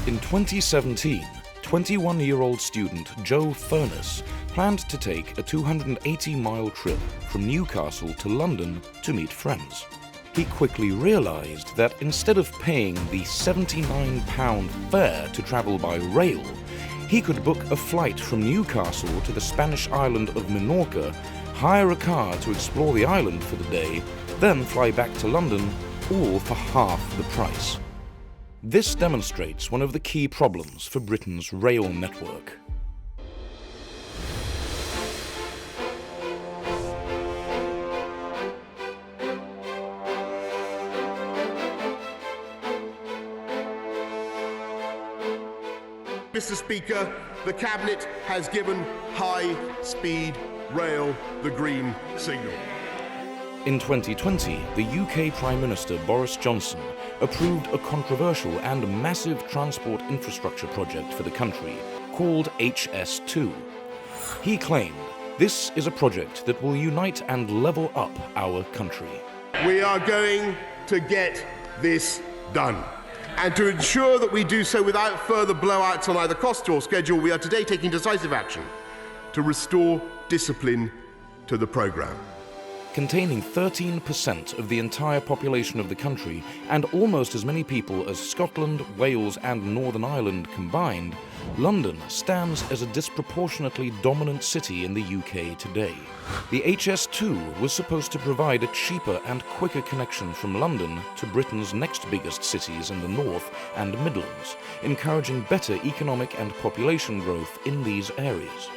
In 2017, 21-year-old student Joe Furness planned to take a 280-mile trip from Newcastle to London to meet friends. He quickly realised that instead of paying the £79 fare to travel by rail, he could book a flight from Newcastle to the Spanish island of Minorca, hire a car to explore the island for the day, then fly back to London, all for half the price. This demonstrates one of the key problems for Britain's rail network. Mr. Speaker, the Cabinet has given high-speed rail the green signal. In 2020, the UK Prime Minister Boris Johnson approved a controversial and massive transport infrastructure project for the country called HS2. He claimed this is a project that will unite and level up our country. We are going to get this done. And to ensure that we do so without further blowouts on either cost or schedule, we are today taking decisive action to restore discipline to the programme. Containing 13% of the entire population of the country and almost as many people as Scotland, Wales and Northern Ireland combined, London stands as a disproportionately dominant city in the UK today. The HS2 was supposed to provide a cheaper and quicker connection from London to Britain's next biggest cities in the North and Midlands, encouraging better economic and population growth in these areas.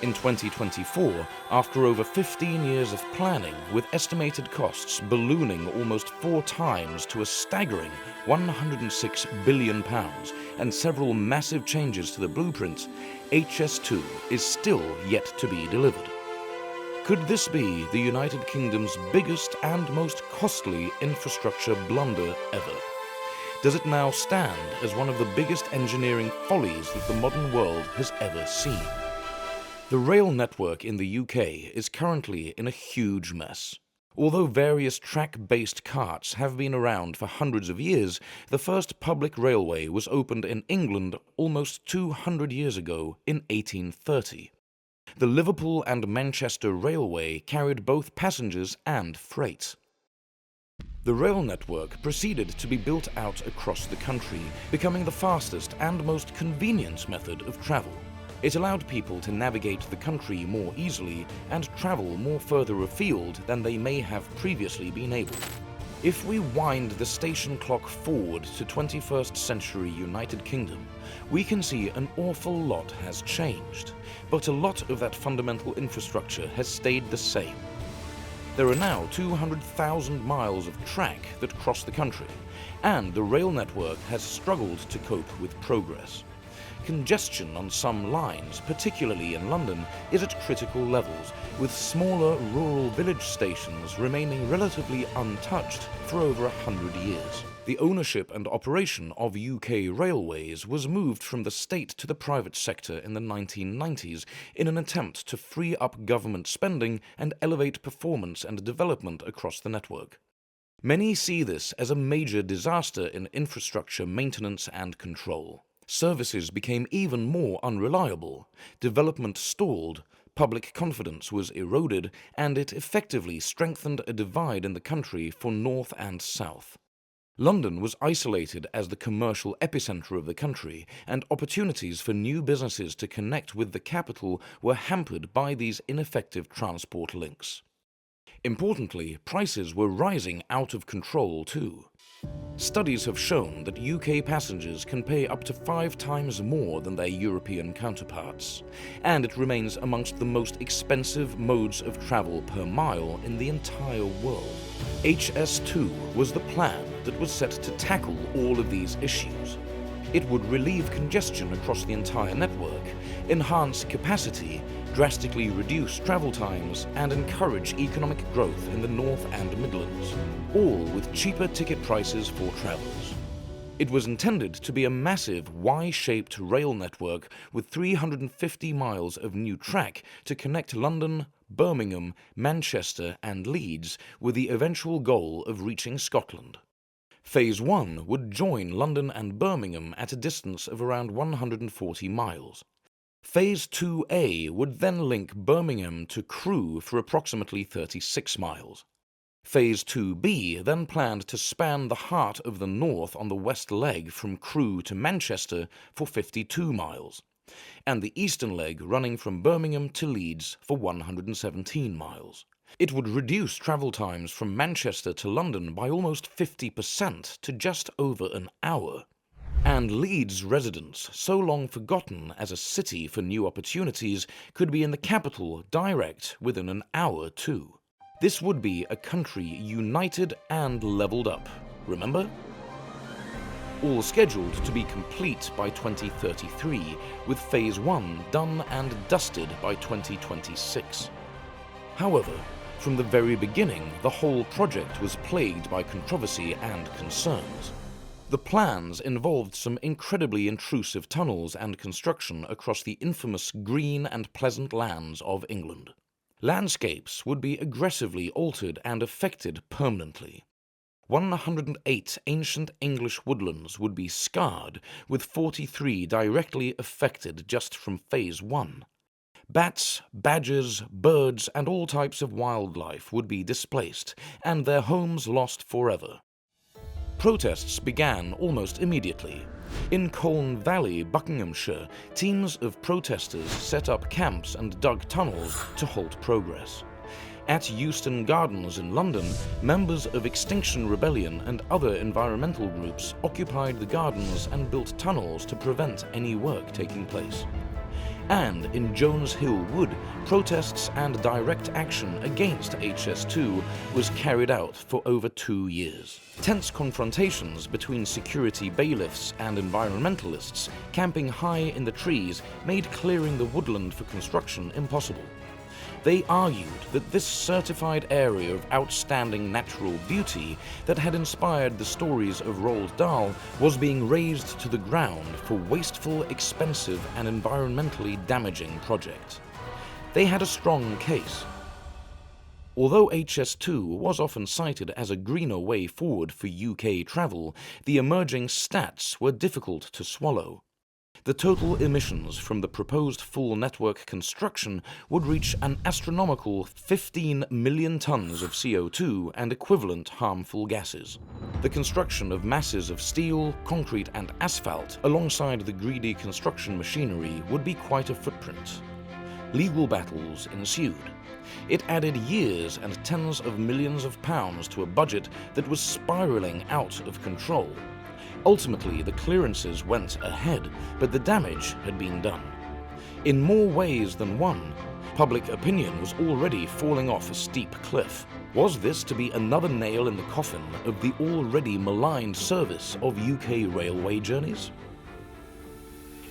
In 2024, after over 15 years of planning, with estimated costs ballooning almost 4 times to a staggering £106 billion and several massive changes to the blueprint, HS2 is still yet to be delivered. Could this be the United Kingdom's biggest and most costly infrastructure blunder ever? Does it now stand as one of the biggest engineering follies that the modern world has ever seen? The rail network in the UK is currently in a huge mess. Although various track-based carts have been around for hundreds of years, the first public railway was opened in England almost 200 years ago in 1830. The Liverpool and Manchester Railway carried both passengers and freight. The rail network proceeded to be built out across the country, becoming the fastest and most convenient method of travel. It allowed people to navigate the country more easily and travel more further afield than they may have previously been able. If we wind the station clock forward to 21st century United Kingdom, we can see an awful lot has changed, but a lot of that fundamental infrastructure has stayed the same. There are now 200,000 miles of track that cross the country, and the rail network has struggled to cope with progress. Congestion on some lines, particularly in London, is at critical levels, with smaller rural village stations remaining relatively untouched for over 100 years. The ownership and operation of UK railways was moved from the state to the private sector in the 1990s in an attempt to free up government spending and elevate performance and development across the network. Many see this as a major disaster in infrastructure maintenance and control. Services became even more unreliable, development stalled, public confidence was eroded, and it effectively strengthened a divide in the country for North and South. London was isolated as the commercial epicentre of the country, and opportunities for new businesses to connect with the capital were hampered by these ineffective transport links. Importantly, prices were rising out of control too. Studies have shown that UK passengers can pay up to 5 times more than their European counterparts, and it remains amongst the most expensive modes of travel per mile in the entire world. HS2 was the plan that was set to tackle all of these issues. It would relieve congestion across the entire network, enhance capacity, drastically reduce travel times, and encourage economic growth in the North and Midlands, all with cheaper ticket prices for travellers. It was intended to be a massive Y-shaped rail network with 350 miles of new track to connect London, Birmingham, Manchester and Leeds, with the eventual goal of reaching Scotland. Phase 1 would join London and Birmingham at a distance of around 140 miles. Phase 2A would then link Birmingham to Crewe for approximately 36 miles. Phase 2B then planned to span the heart of the north on the west leg from Crewe to Manchester for 52 miles, and the eastern leg running from Birmingham to Leeds for 117 miles. It would reduce travel times from Manchester to London by almost 50% to just over an hour. And Leeds residents, so long forgotten as a city for new opportunities, could be in the capital direct within an hour too. This would be a country united and leveled up, remember? All scheduled to be complete by 2033, with Phase 1 done and dusted by 2026. However, from the very beginning, the whole project was plagued by controversy and concerns. The plans involved some incredibly intrusive tunnels and construction across the infamous green and pleasant lands of England. Landscapes would be aggressively altered and affected permanently. 108 ancient English woodlands would be scarred, with 43 directly affected just from Phase 1. Bats, badgers, birds, and all types of wildlife would be displaced, and their homes lost forever. Protests began almost immediately. In Colne Valley, Buckinghamshire, teams of protesters set up camps and dug tunnels to halt progress. At Euston Gardens in London, members of Extinction Rebellion and other environmental groups occupied the gardens and built tunnels to prevent any work taking place. And in Jones Hill Wood, protests and direct action against HS2 was carried out for over 2 years. Tense confrontations between security bailiffs and environmentalists camping high in the trees made clearing the woodland for construction impossible. They argued that this certified area of outstanding natural beauty that had inspired the stories of Roald Dahl was being razed to the ground for wasteful, expensive, and environmentally damaging projects. They had a strong case. Although HS2 was often cited as a greener way forward for UK travel, the emerging stats were difficult to swallow. The total emissions from the proposed full network construction would reach an astronomical 15 million tons of CO2 and equivalent harmful gases. The construction of masses of steel, concrete, and asphalt alongside the greedy construction machinery would be quite a footprint. Legal battles ensued. It added years and tens of millions of pounds to a budget that was spiraling out of control. Ultimately, the clearances went ahead, but the damage had been done. In more ways than one, public opinion was already falling off a steep cliff. Was this to be another nail in the coffin of the already maligned service of UK railway journeys?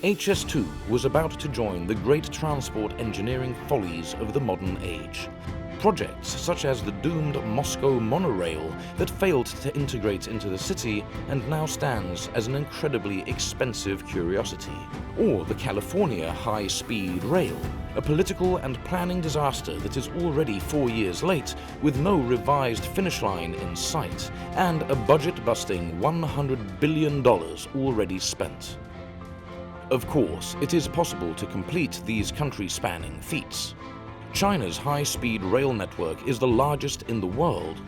HS2 was about to join the great transport engineering follies of the modern age. Projects such as the doomed Moscow Monorail that failed to integrate into the city and now stands as an incredibly expensive curiosity. Or the California high-speed rail, a political and planning disaster that is already 4 years late with no revised finish line in sight and a budget-busting $100 billion already spent. Of course, it is possible to complete these country-spanning feats. China's high-speed rail network is the largest in the world.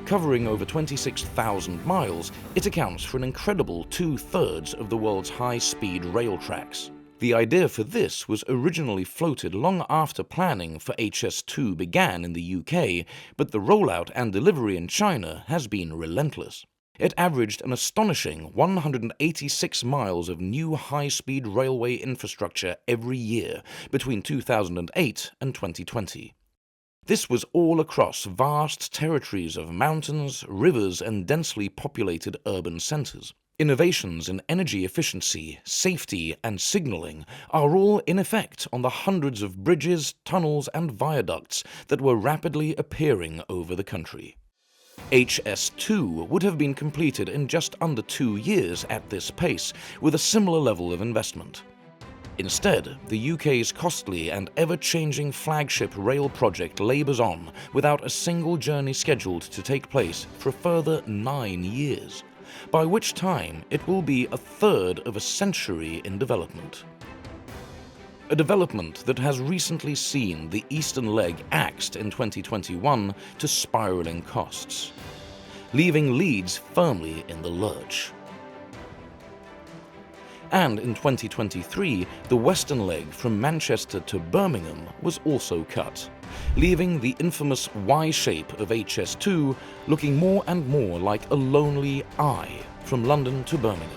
Covering over 26,000 miles, it accounts for an incredible 2/3 of the world's high-speed rail tracks. The idea for this was originally floated long after planning for HS2 began in the UK, but the rollout and delivery in China has been relentless. It averaged an astonishing 186 miles of new high-speed railway infrastructure every year between 2008 and 2020. This was all across vast territories of mountains, rivers, and densely populated urban centres. Innovations in energy efficiency, safety, and signalling are all in effect on the hundreds of bridges, tunnels, and viaducts that were rapidly appearing over the country. HS2 would have been completed in just under 2 years at this pace, with a similar level of investment. Instead, the UK's costly and ever-changing flagship rail project labours on without a single journey scheduled to take place for a further 9 years. by which time it will be a third of a century in development. A development that has recently seen the eastern leg axed in 2021 to spiraling costs, leaving Leeds firmly in the lurch. And in 2023, the western leg from Manchester to Birmingham was also cut, leaving the infamous Y shape of HS2 looking more and more like a lonely I from London to Birmingham.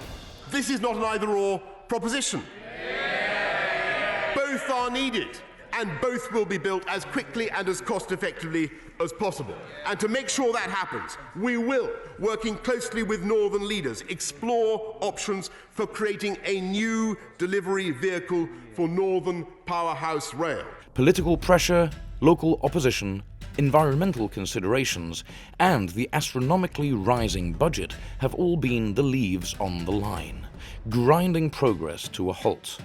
This is not an either-or proposition. Both are needed, and both will be built as quickly and as cost-effectively as possible. And to make sure that happens, we will, working closely with northern leaders, explore options for creating a new delivery vehicle for Northern Powerhouse Rail. Political pressure, local opposition, environmental considerations, and the astronomically rising budget have all been the leaves on the line, grinding progress to a halt.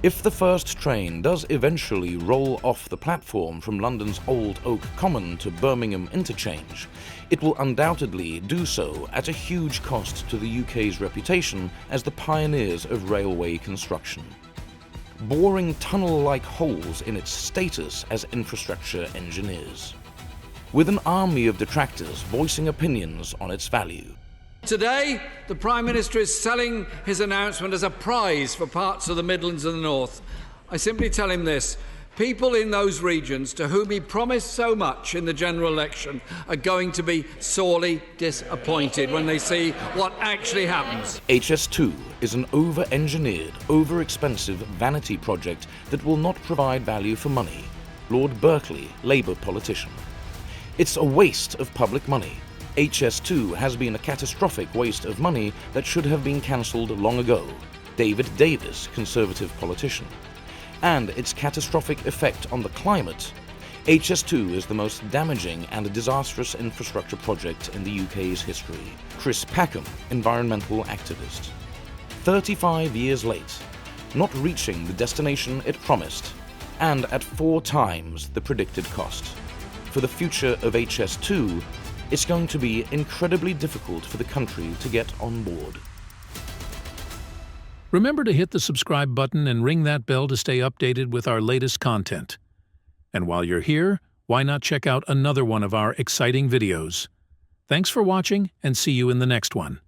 If the first train does eventually roll off the platform from London's Old Oak Common to Birmingham Interchange, it will undoubtedly do so at a huge cost to the UK's reputation as the pioneers of railway construction, boring tunnel-like holes in its status as infrastructure engineers, with an army of detractors voicing opinions on its value. Today, the Prime Minister is selling his announcement as a prize for parts of the Midlands and the North. I simply tell him this: people in those regions to whom he promised so much in the general election are going to be sorely disappointed when they see what actually happens. HS2 is an over-engineered, over-expensive vanity project that will not provide value for money. Lord Berkeley, Labour politician. It's a waste of public money. HS2 has been a catastrophic waste of money that should have been cancelled long ago. David Davis, Conservative politician. And its catastrophic effect on the climate. HS2 is the most damaging and disastrous infrastructure project in the UK's history. Chris Packham, environmental activist. 35 years late, not reaching the destination it promised, and at 4 times the predicted cost. For the future of HS2, it's going to be incredibly difficult for the country to get on board. Remember to hit the subscribe button and ring that bell to stay updated with our latest content. And while you're here, why not check out another one of our exciting videos? Thanks for watching, and see you in the next one.